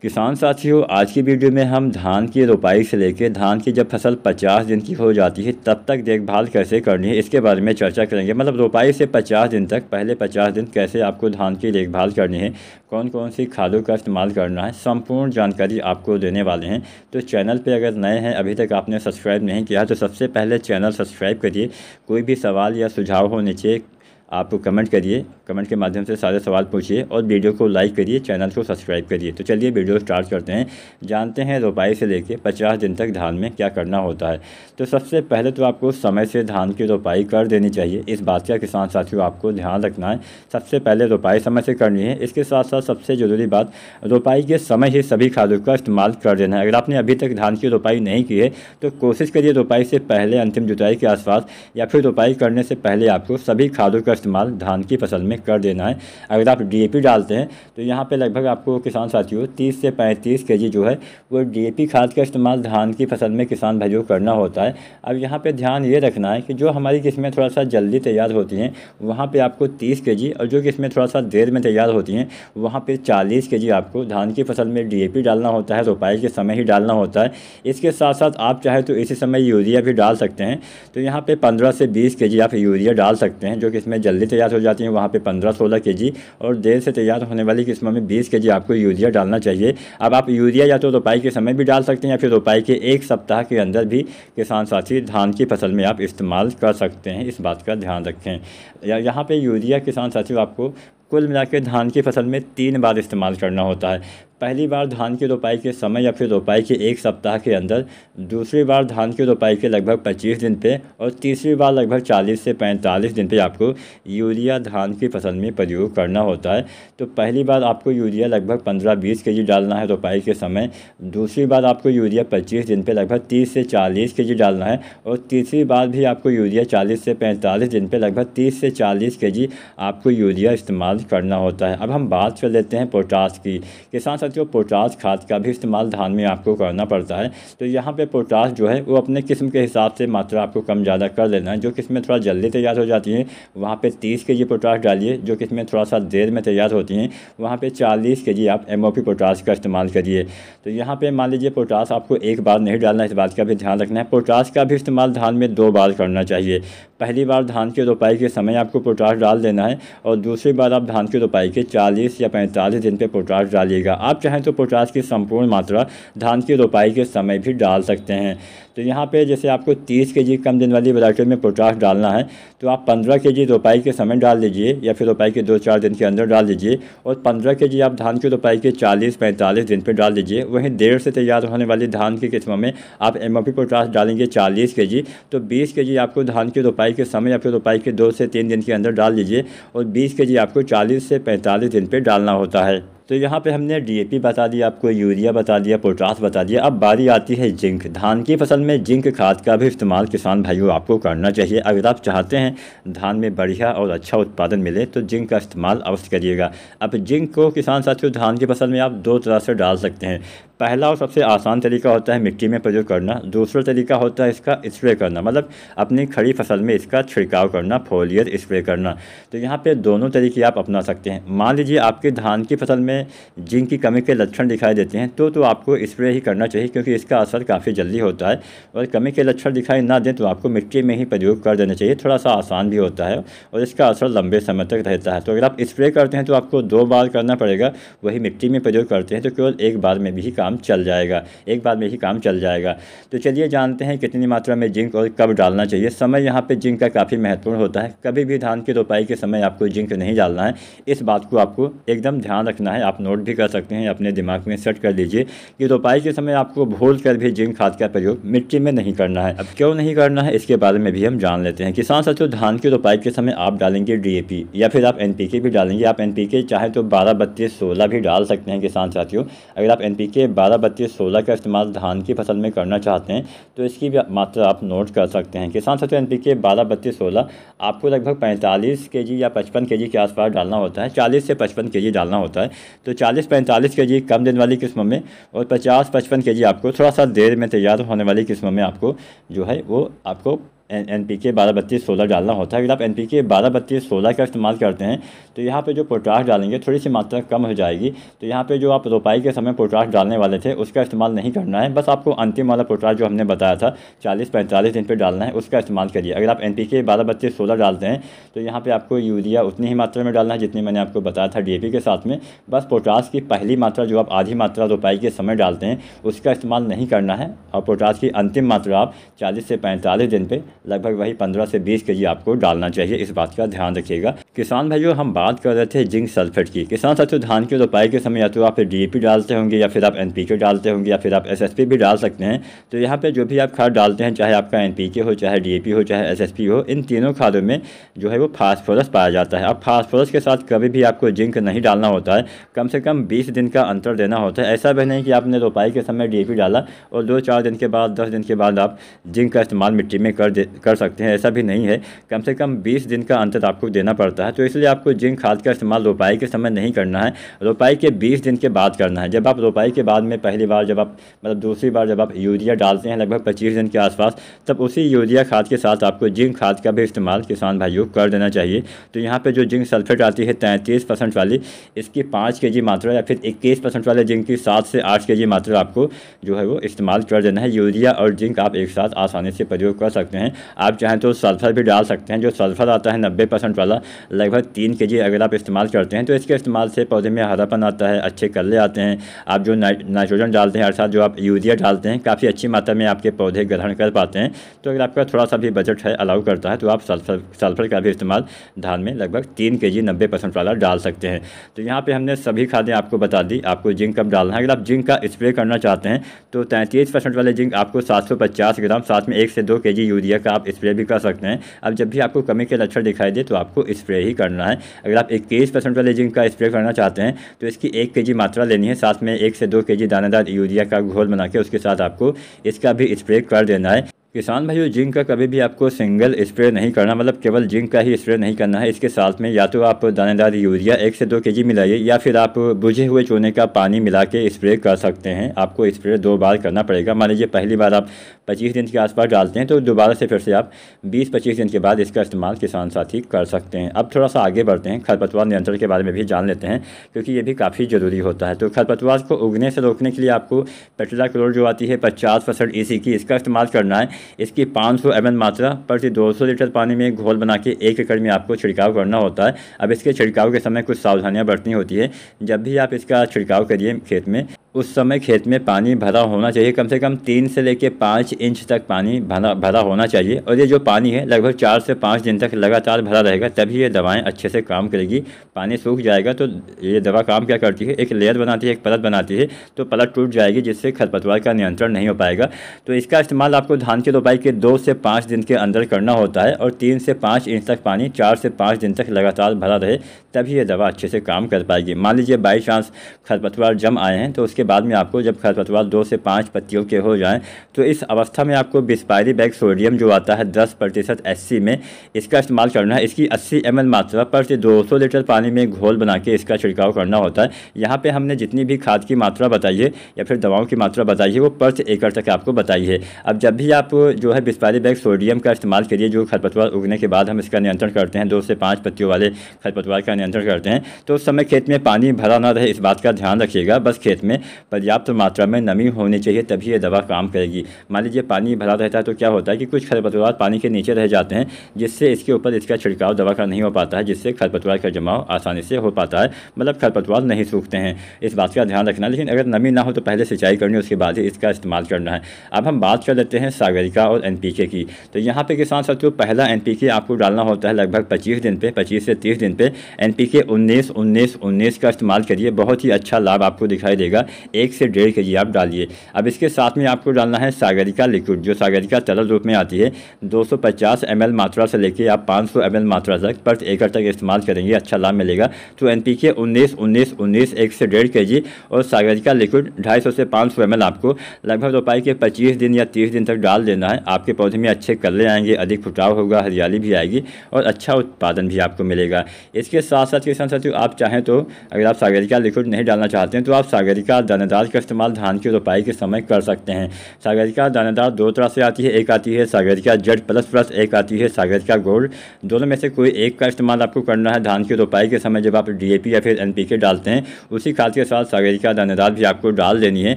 किसान साथियों, आज की वीडियो में हम धान की रोपाई से लेकर धान की जब फसल 50 दिन की हो जाती है तब तक देखभाल कैसे करनी है इसके बारे में चर्चा करेंगे। मतलब रोपाई से 50 दिन तक, पहले 50 दिन कैसे आपको धान की देखभाल करनी है, कौन कौन सी खादों का इस्तेमाल करना है, संपूर्ण जानकारी आपको देने वाले हैं। तो चैनल पे अगर नए हैं, अभी तक आपने सब्सक्राइब नहीं किया तो सबसे पहले चैनल सब्सक्राइब करिए। कोई भी सवाल या सुझाव हो नीचे आप कमेंट करिए, कमेंट के माध्यम से सारे सवाल पूछिए और वीडियो को लाइक करिए, चैनल को सब्सक्राइब करिए। तो चलिए वीडियो स्टार्ट करते हैं। जानते हैं रोपाई से लेके 50 दिन तक धान में क्या करना होता है। तो सबसे पहले तो आपको समय से धान की रोपाई कर देनी चाहिए। इस बात का किसान साथियों आपको ध्यान रखना है। सबसे पहले रोपाई समय से करनी है। इसके साथ साथ सबसे ज़रूरी बात, रोपाई के समय ही सभी खादों का इस्तेमाल कर देना है। अगर आपने अभी तक धान की रोपाई नहीं की है तो कोशिश करिए रोपाई से पहले अंतिम जुताई के आसपास या फिर रोपाई करने से पहले आपको सभी खादों का इस्तेमाल धान की फसल में कर देना है। अगर आप डीएपी डालते हैं तो यहाँ पे लगभग आपको किसान साथियों 30 से 35 केजी जो है वो डीएपी खाद का इस्तेमाल धान की फसल में किसान भाइयों करना होता है। अब यहाँ पे ध्यान ये रखना है कि जो हमारी किस्में थोड़ा सा जल्दी तैयार होती हैं वहाँ पे आपको 30 केजी, और जो किस्में थोड़ा सा देर में तैयार होती हैं वहाँ पे 40 केजी आपको धान की फसल में डीएपी डालना होता है, रोपाई के समय ही डालना होता है। इसके साथ साथ आप चाहे तो इसी समय यूरिया भी डाल सकते हैं। तो यहाँ पे 15 से 20 केजी आप यूरिया डाल सकते हैं। जो किस्में जल्दी तैयार हो जाती हैं वहाँ पे 15-16 केजी, और देर से तैयार होने वाली किस्मों में 20 केजी आपको यूरिया डालना चाहिए। अब आप यूरिया या तो रोपाई के समय भी डाल सकते हैं या फिर रोपाई के 1 सप्ताह के अंदर भी किसान साथी धान की फसल में आप इस्तेमाल कर सकते हैं। इस बात का ध्यान रखें। यहाँ पे यूरिया किसान साथियों आपको कुल मिलाकर धान की फसल में 3 बार इस्तेमाल करना होता है। पहली बार धान की रोपाई के समय या फिर रोपाई के 1 सप्ताह के अंदर, दूसरी बार धान की रोपाई के लगभग 25 दिन पे, और तीसरी बार लगभग 40 से 45 दिन पे आपको यूरिया धान की फसल में प्रयोग करना होता है। तो पहली बार आपको यूरिया लगभग 15-20 केजी डालना है रोपाई के समय, दूसरी बार आपको यूरिया 25 दिन पे लगभग 30 से 40 केजी डालना है, और तीसरी बार भी आपको यूरिया 40 से 45 दिन पे लगभग 30 से 40 केजी आपको यूरिया इस्तेमाल करना होता है। अब हम बात कर लेते हैं पोटास की। किसान साथियों, पोटास खाद का भी इस्तेमाल धान में आपको करना पड़ता है। तो यहाँ पे पोटास जो है वो अपने किस्म के हिसाब से मात्रा आपको कम ज़्यादा कर लेना है। जो किस्में थोड़ा जल्दी तैयार हो जाती हैं वहाँ पे 30 केजी पोटास डालिए। जो किस्में थोड़ा सा देर में तैयार होती हैं वहाँ पे 40 केजी आप एमओपी पोटास का इस्तेमाल करिए। तो यहाँ पे मान लीजिए पोटास आपको एक बार नहीं डालना, इस बात का भी ध्यान रखना है। पोटास का भी इस्तेमाल धान में 2 बार करना चाहिए। पहली बार धान की रोपाई के समय आपको पोटास डाल देना है, और दूसरी बार आप धान की रोपाई के 40 या 45 दिन पे पोटास डालिएगा। आप चाहें तो पोटास की संपूर्ण मात्रा धान की रोपाई के समय भी डाल सकते हैं। तो यहाँ पे जैसे आपको 30 केजी कम दिन वाली वैरायटी में पोटास डालना है तो आप 15 केजी रोपाई के समय डाल दीजिए या फिर रोपाई के 2-4 दिन के अंदर डाल दीजिए, और 15 केजी आप धान की रोपाई के 40-45 दिन पे डाल दीजिए। वहीं देर से तैयार होने वाली धान की किस्मों में आप एमओपी पोटास डालेंगे 40 केजी, तो 20 केजी आपको धान की रोपाई के समय या फिर रोपाई के 2 से 3 दिन के अंदर डाल दीजिए, और 20 केजी आपको 40 से 45 दिन पे डालना होता है। तो यहाँ पे हमने डीएपी बता दिया, आपको यूरिया बता दिया, पोटास बता दिया। अब बारी आती है जिंक। धान की फसल में जिंक खाद का भी इस्तेमाल किसान भाइयों आपको करना चाहिए। अगर आप चाहते हैं धान में बढ़िया और अच्छा उत्पादन मिले तो जिंक का इस्तेमाल अवश्य करिएगा। अब जिंक को किसान साथियों धान की फसल में आप 2 तरह से डाल सकते हैं। पहला और सबसे आसान तरीका होता है मिट्टी में प्रयोग करना। दूसरा तरीका होता है इसका स्प्रे करना, मतलब अपनी खड़ी फसल में इसका छिड़काव करना, फोलियर स्प्रे करना। तो यहाँ पे दोनों तरीके आप अपना सकते हैं। मान लीजिए आपके धान की फसल में जिंक की कमी के लक्षण दिखाई देते हैं तो आपको स्प्रे ही करना चाहिए, क्योंकि इसका असर काफ़ी जल्दी होता है। और कमी के लक्षण दिखाई ना दें तो आपको मिट्टी में ही प्रयोग कर देना चाहिए। थोड़ा सा आसान भी होता है और इसका असर लंबे समय तक रहता है। तो अगर आप स्प्रे करते हैं तो आपको 2 बार करना पड़ेगा, वही मिट्टी में प्रयोग करते हैं तो केवल 1 बार में भी काम चल जाएगा, 1 बार में ही काम चल जाएगा। तो चलिए जानते हैं कितनी मात्रा में जिंक और कब डालना चाहिए। समय यहाँ पे जिंक का काफ़ी महत्वपूर्ण होता है। कभी भी धान की रोपाई के समय आपको जिंक नहीं डालना है। इस बात को आपको एकदम ध्यान रखना है। आप नोट भी कर सकते हैं, अपने दिमाग में सेट कर लीजिए कि रोपाई के समय आपको भूल कर भी जिंक खाद का प्रयोग मिट्टी में नहीं करना है। अब क्यों नहीं करना है इसके बारे में भी हम जान लेते हैं। किसान साथियों, धान की रोपाई के समय आप डालेंगे डीएपी या फिर आप एनपीके भी डालेंगे। आप एनपीके चाहे तो 12-32-16 भी डाल सकते हैं। किसान साथियों, अगर आप एनपीके 12-32-16 का इस्तेमाल धान की फसल में करना चाहते हैं तो इसकी भी मात्रा आप नोट कर सकते हैं। किसान साथियों, एनपीके 12-32-16 आपको लगभग 45 केजी या 55 केजी के आसपास डालना होता है। 40 से 55 केजी डालना होता है। तो 40-45 केजी कम दिन वाली किस्मों में और 50-55 केजी आपको थोड़ा सा देर में तैयार होने वाली किस्मों में आपको जो है वो आपको NPK 12-32-16 डालना होता है। अगर आप NPK 12-32-16 का इस्तेमाल करते हैं तो यहाँ पे जो पोटाश डालेंगे थोड़ी सी मात्रा कम हो जाएगी। तो यहाँ पे जो आप रोपाई के समय पोटाश डालने वाले थे उसका इस्तेमाल नहीं करना है, बस आपको अंतिम वाला पोटाश जो हमने बताया था 40-45 दिन पे डालना है, उसका इस्तेमाल करिए। अगर आप NPK 12-32-16 डालते हैं तो यहाँ पर आपको यूरिया उतनी ही मात्रा में डालना है जितनी मैंने आपको बताया था DAP के साथ में। बस पोटाश की पहली मात्रा जो आप आधी मात्रा रोपाई के समय डालते हैं उसका इस्तेमाल नहीं करना है, और पोटाश की अंतिम मात्रा आप 40 से 45 दिन पे लगभग वही 15 से 20 kg आपको डालना चाहिए। इस बात का ध्यान रखिएगा। किसान भाइयों, हम बात कर रहे थे जिंक सल्फेट की। किसान साथियों, धान की रोपाई के समय या तो आप DAP डालते होंगे या फिर आप NPK डालते होंगे या फिर आप SSP भी डाल सकते हैं। तो यहाँ पे जो भी आप खाद डालते हैं, चाहे आपका NPK हो, चाहे DAP हो, चाहे SSP हो, इन तीनों खादों में जो है वो फास्फोरस पाया जाता है। अब फास्फोरस के साथ कभी भी आपको जिंक नहीं डालना होता है, कम से कम 20 दिन का अंतर देना होता है। ऐसा भी नहीं कि आपने रोपाई के समय DAP डाला और 2-4 दिन के बाद 10 दिन के बाद आप जिंक का इस्तेमाल मिट्टी में कर सकते हैं, ऐसा भी नहीं है। कम से कम 20 दिन का अंतर आपको देना पड़ता है। तो इसलिए आपको जिंक खाद का इस्तेमाल रोपाई के समय नहीं करना है, रोपाई के 20 दिन के बाद करना है। जब आप रोपाई के बाद में पहली बार जब आप दूसरी बार जब आप यूरिया डालते हैं लगभग 25 दिन के आसपास, तब उसी यूरिया खाद के साथ आपको जिंक खाद का भी इस्तेमाल किसान भाइयों कर देना चाहिए। तो यहाँ पर जो जिंक सल्फेट आती है 33% वाली, इसकी 5 kg मात्रा या फिर 21% वाले जिंक की 7 से 8 kg मात्रा आपको जो है वो इस्तेमाल कर देना है। यूरिया और जिंक आप एक साथ आसानी से प्रयोग कर सकते हैं। आप चाहें तो सल्फर भी डाल सकते हैं। जो सल्फर आता है 90% वाला, लगभग 3 kg अगर आप इस्तेमाल करते हैं तो इसके इस्तेमाल से पौधे में हरापन आता है, अच्छे कल्ले आते हैं। आप जो नाइट्रोजन डालते हैं अर्थात जो आप यूरिया डालते हैं, काफ़ी अच्छी मात्रा में आपके पौधे ग्रहण कर पाते हैं। तो अगर आपका थोड़ा सा भी बजट है, अलाउ करता है, तो आप सल्फर का भी इस्तेमाल धान में लगभग 3 kg 90% वाला डाल सकते हैं। तो यहाँ पर हमने सभी खादें आपको बता दी, आपको जिंक कब डालना है। अगर आप जिंक का स्प्रे करना चाहते हैं तो 33% वाले जिंक आपको 750 ग्राम, साथ में 1 से 2 kg यूरिया का आप स्प्रे भी कर सकते हैं। अब जब भी आपको कमी के लक्षण दिखाई दे तो आपको स्प्रे ही करना है। अगर आप 21% वाले जिंक का स्प्रे करना चाहते हैं तो इसकी 1 kg मात्रा लेनी है, साथ में 1 से 2 kg दानेदार यूरिया का घोल बना के उसके साथ आपको इसका भी स्प्रे कर देना है। किसान भाइयों, जिंक का कभी भी आपको सिंगल स्प्रे नहीं करना, मतलब केवल जिंक का ही स्प्रे नहीं करना है। इसके साथ में या तो आप दानेदार यूरिया 1 से 2 kg मिलाइए या फिर आप बुझे हुए चूने का पानी मिला के स्प्रे कर सकते हैं। आपको स्प्रे 2 बार करना पड़ेगा। मान लीजिए पहली बार आप 25 दिन के आसपास डालते हैं तो दोबारा से फिर से आप 20-25 दिन के बाद इसका इस्तेमाल किसान साथी कर सकते हैं। अब थोड़ा सा आगे बढ़ते हैं, खरपतवार नियंत्रण के बारे में भी जान लेते हैं क्योंकि ये भी काफ़ी ज़रूरी होता है। तो खरपतवार को उगने से रोकने के लिए आपको पेट्रोलाक्लोर जो आती है 50% EC की, इसका इस्तेमाल करना है। इसकी 500 ml मात्रा प्रति 200 लीटर पानी में घोल बना के 1 एकड़ में आपको छिड़काव करना होता है। अब इसके छिड़काव के समय कुछ सावधानियां बरतनी होती है। जब भी आप इसका छिड़काव करिए खेत में, उस समय खेत में पानी भरा होना चाहिए। कम से कम 3 से लेकर 5 इंच तक पानी भरा होना चाहिए, और ये जो पानी है लगभग 4 से 5 दिन तक लगातार भरा रहेगा, तभी ये दवाएं अच्छे से काम करेगी। पानी सूख जाएगा तो ये दवा काम क्या करती है, एक लेयर बनाती है, एक परत बनाती है, तो परत टूट जाएगी जिससे खरपतवार का नियंत्रण नहीं हो पाएगा। तो इसका इस्तेमाल आपको धान की रोपाई के 2 से 5 दिन के अंदर करना होता है, और 3 से 5 इंच तक पानी 4 से 5 दिन तक लगातार भरा रहे, तभी ये दवा अच्छे से काम कर पाएगी। मान लीजिए बाई चांस खरपतवार जम आए हैं, तो उसके बाद में आपको जब खरपतवार 2 से 5 पत्तियों के हो जाएं, तो इस अवस्था में आपको बिस्पायरी बैग सोडियम जो आता है 10% SC में, इसका इस्तेमाल करना है। इसकी 80 ml मात्रा प्रति 200 लीटर पानी में घोल बना के इसका छिड़काव करना होता है। यहाँ पे हमने जितनी भी खाद की मात्रा बताई है या फिर दवाओं की मात्रा बताई है वो प्रति एकड़ तक आपको बताई है। अब जब भी आप जो है बिस्पायरी बैग सोडियम का इस्तेमाल करिए, जो खरपतवार उगने के बाद हम इसका नियंत्रण करते हैं, 2 से 5 पत्तियों वाले खरपतवार का नियंत्रण करते हैं, तो उस समय खेत में पानी भरा ना रहे, इस बात का ध्यान रखिएगा। बस खेत में पर्याप्त मात्रा में नमी होनी चाहिए, तभी ये दवा काम करेगी। मान लीजिए पानी भरा रहता है तो क्या होता है कि कुछ खरपतवार पानी के नीचे रह जाते हैं, जिससे इसके ऊपर इसका छिड़काव दवा का नहीं हो पाता है, जिससे खरपतवार का जमाव आसानी से हो पाता है, मतलब खरपतवार नहीं सूखते हैं। इस बात का ध्यान रखना। लेकिन अगर नमी ना हो तो पहले सिंचाई करनी, उसके बाद ही इसका इस्तेमाल करना है। अब हम बात कर लेते हैं सागरिका और NPK की। तो यहाँ पे किसान साथियों, पहला NPK आपको डालना होता है लगभग 25 दिन पे, 25 से 30 दिन पे। NPK 19-19-19 का इस्तेमाल करिए, बहुत ही अच्छा लाभ आपको दिखाई देगा। 1 से 1.5 kg आप डालिए। अब इसके साथ में आपको डालना है सागरिका लिक्विड, जो सागरिका तरल रूप में आती है। 250 ml मात्रा से लेकर आप 500 ml मात्रा तक प्रति एकड़ तक इस्तेमाल करेंगे, अच्छा लाभ मिलेगा। तो NPK 19-19-19 1 से 1.5 kg और सागरिका लिक्विड 250 से 500 ml आपको लगभग रोपाई के 25 दिन या 30 दिन तक डाल देना है। आपके पौधे में अच्छे कल्ले आएंगे, अधिक फुटाव होगा, हरियाली भी आएगी और अच्छा उत्पादन भी आपको मिलेगा। इसके साथ साथ किसान साथियों, आप चाहें तो अगर आप सागरिका लिक्विड नहीं डालना चाहते हैं तो आप सागरिका दानेदार का इस्तेमाल धान की रोपाई के समय कर सकते हैं। सागरिका दानेदार दो तरह से आती है, एक आती है सागरिका Z++, एक आती है सागरिका गोल्ड। दोनों में से कोई एक का इस्तेमाल आपको करना है धान की रोपाई के समय। जब आप DAP या फिर NPK डालते हैं उसी खाद के साथ सागरिका दानेदार भी आपको डाल देनी है।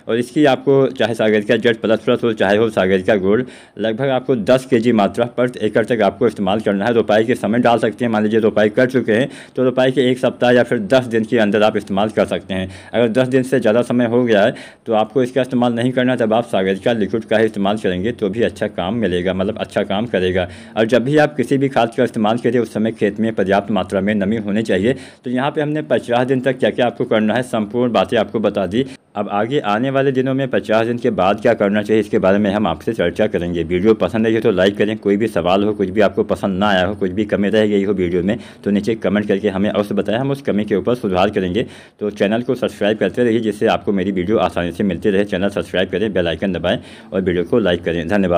और इसकी आपको चाहे सागरिका Z++ हो चाहे हो सागरिका गोल्ड, लगभग आपको 10 kg मात्रा पर एकड़ तक आपको इस्तेमाल करना है। रोपाई के समय डाल सकते हैं। मान लीजिए रोपाई कर चुके हैं तो रोपाई के 1 सप्ताह या फिर 10 दिन के अंदर आप इस्तेमाल कर सकते हैं। अगर 10 दिन से ज़्यादा समय हो गया है तो आपको इसका इस्तेमाल नहीं करना, तब आप सागरिका लिक्विड का ही इस्तेमाल करेंगे तो भी अच्छा काम मिलेगा, मतलब अच्छा काम करेगा। और जब भी आप किसी भी खाद का इस्तेमाल करें उस समय खेत में पर्याप्त मात्रा में नमी होनी चाहिए। तो यहाँ पे हमने 50 दिन तक क्या क्या आपको करना है संपूर्ण बातें आपको बता दी। अब आगे आने वाले दिनों में 50 दिन के बाद क्या करना चाहिए इसके बारे में हम आपसे चर्चा करेंगे। वीडियो पसंद आई तो लाइक करें। कोई भी सवाल हो, कुछ भी आपको पसंद ना आया हो, कुछ भी कमी रह गई हो वीडियो में, तो नीचे कमेंट करके हमें अवश्य बताएं, हम उस कमी के ऊपर सुधार करेंगे। तो चैनल को सब्सक्राइब करते रहिए जिससे आपको मेरी वीडियो आसानी से मिलती रहे। चैनल सब्सक्राइब करें, बेल आइकन दबाएं और वीडियो को लाइक करें। धन्यवाद।